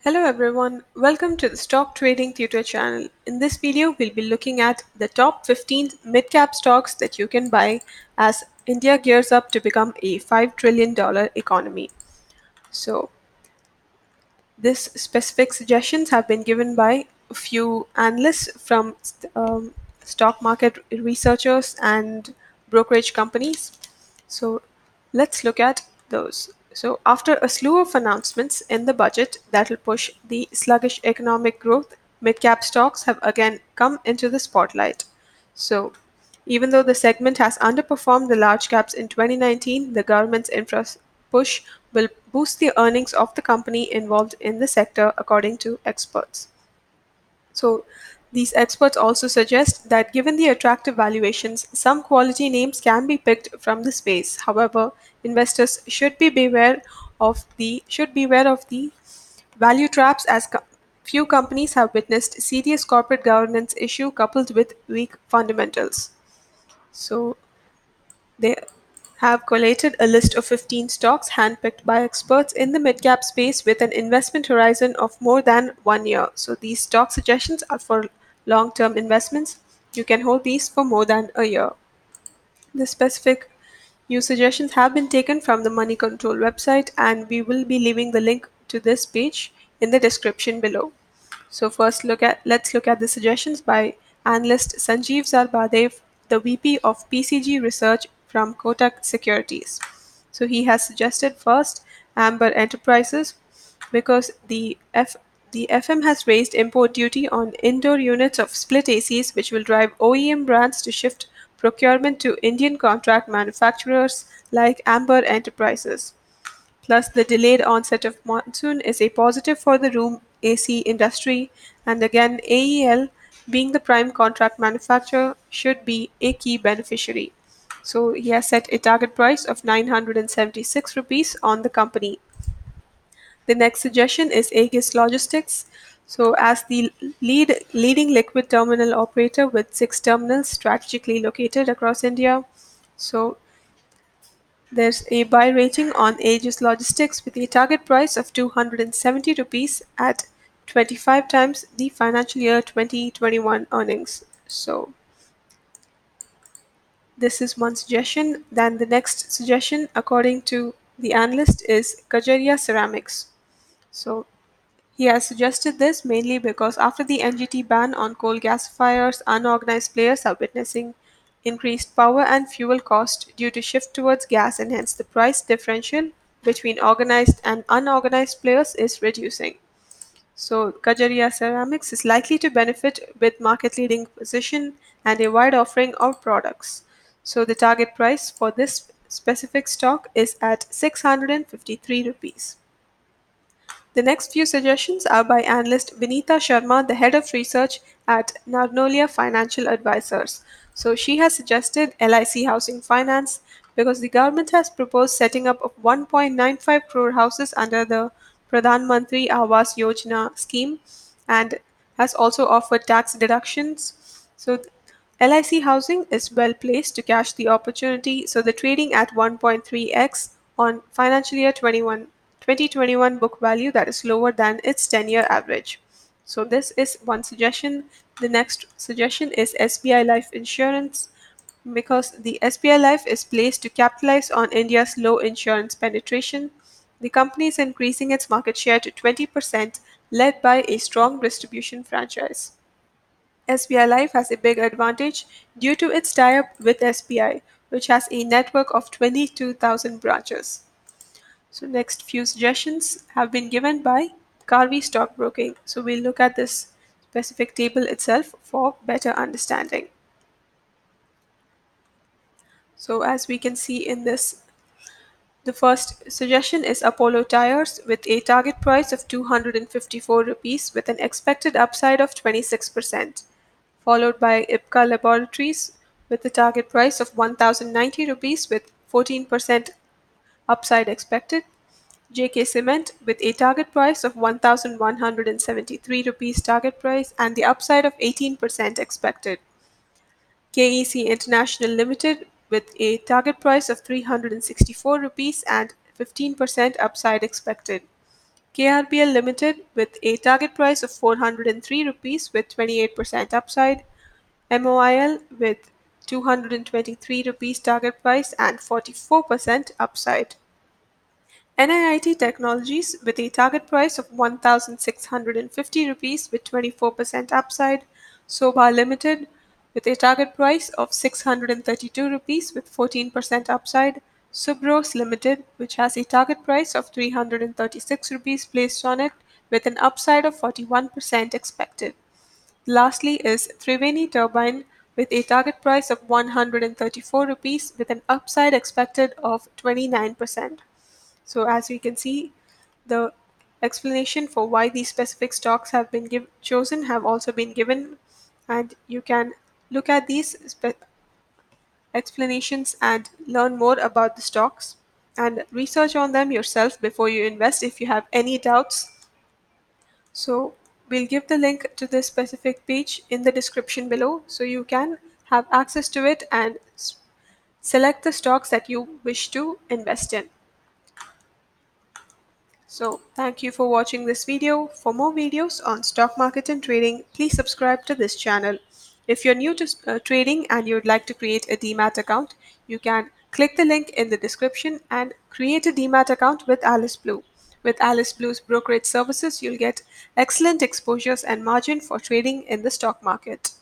Hello everyone, welcome to the Stock Trading Tutor channel. In this video, we'll be looking at the top 15 mid-cap stocks that you can buy as India gears up to become a $5 trillion economy. So, this specific suggestions have been given by a few analysts from stock market researchers and brokerage companies. So let's look at those. So after a slew of announcements in the budget that will push the sluggish economic growth, mid-cap stocks have again come into the spotlight. So even though the segment has underperformed the large caps in 2019, the government's infra push will boost the earnings of the company involved in the sector, according to experts. So, these experts also suggest that given the attractive valuations, some quality names can be picked from the space. However, investors should beware of the value traps as few companies have witnessed serious corporate governance issue coupled with weak fundamentals. So, they have collated a list of 15 stocks handpicked by experts in the mid-cap space with an investment horizon of more than 1 year. So these stock suggestions are for long-term investments. You can hold these for more than a year. The specific new suggestions have been taken from the Money Control website, and we will be leaving the link to this page in the description below. So let's look at the suggestions by analyst Sanjeev Zarbadev, the VP of PCG Research from Kotak Securities. So he has suggested first Amber Enterprises because the FM has raised import duty on indoor units of split ACs, which will drive OEM brands to shift procurement to Indian contract manufacturers like Amber Enterprises. Plus, the delayed onset of monsoon is a positive for the room AC industry, and again, AEL, being the prime contract manufacturer, should be a key beneficiary. So, he has set a target price of 976 rupees on the company. The next suggestion is Aegis Logistics. So, as the leading liquid terminal operator with 6 terminals strategically located across India, so there's a buy rating on Aegis Logistics with a target price of 270 rupees at 25 times the financial year 2021 earnings. So this is one suggestion. Then the next suggestion, according to the analyst, is Khazaria Ceramics. So he has suggested this mainly because after the NGT ban on coal gasifiers, unorganized players are witnessing increased power and fuel cost due to shift towards gas, and hence the price differential between organized and unorganized players is reducing. So Kajaria Ceramics is likely to benefit with market leading position and a wide offering of products. So the target price for this specific stock is at 653 rupees. The next few suggestions are by analyst Vinita Sharma, the head of research at Narnolia Financial Advisors. So she has suggested LIC Housing Finance because the government has proposed setting up of 1.95 crore houses under the Pradhan Mantri Awas Yojana scheme and has also offered tax deductions. So LIC Housing is well placed to catch the opportunity, so the trading at 1.3x on financial year 2021 book value that is lower than its 10-year average. So this is one suggestion. The next suggestion is SBI Life Insurance because the SBI Life is placed to capitalize on India's low insurance penetration. The company is increasing its market share to 20%, led by a strong distribution franchise. SBI Life has a big advantage due to its tie up with SBI, which has a network of 22,000 branches. So, next few suggestions have been given by Carvey Stockbroking. So, we'll look at this specific table itself for better understanding. So, as we can see in this, the first suggestion is Apollo Tyres with a target price of 254 rupees with an expected upside of 26%, followed by Ipca Laboratories with a target price of 1090 rupees with 14% upside expected, JK Cement with a target price of 1173 rupees target price and the upside of 18% expected, KEC International Limited with a target price of 364 rupees and 15% upside expected. KRBL Limited with a target price of 403 rupees with 28% upside, MOIL with 223 rupees target price and 44% upside. NIIT Technologies with a target price of 1,650 rupees with 24% upside, Sobha Limited with a target price of 632 rupees with 14% upside, Subros Limited which has a target price of 336 rupees placed on it with an upside of 41% expected. Lastly is Triveni Turbine with a target price of 134 rupees with an upside expected of 29%. So as we can see, the explanation for why these specific stocks have been chosen have also been given, and you can look at these explanations and learn more about the stocks and research on them yourself before you invest if you have any doubts. So we'll give the link to this specific page in the description below so you can have access to it and select the stocks that you wish to invest in. So thank you for watching this video. For more videos on stock market and trading, please subscribe to this channel. If you're new to trading and you'd like to create a Demat account, you can click the link in the description and create a Demat account with Alice Blue. With Alice Blue's brokerage services, you'll get excellent exposures and margin for trading in the stock market.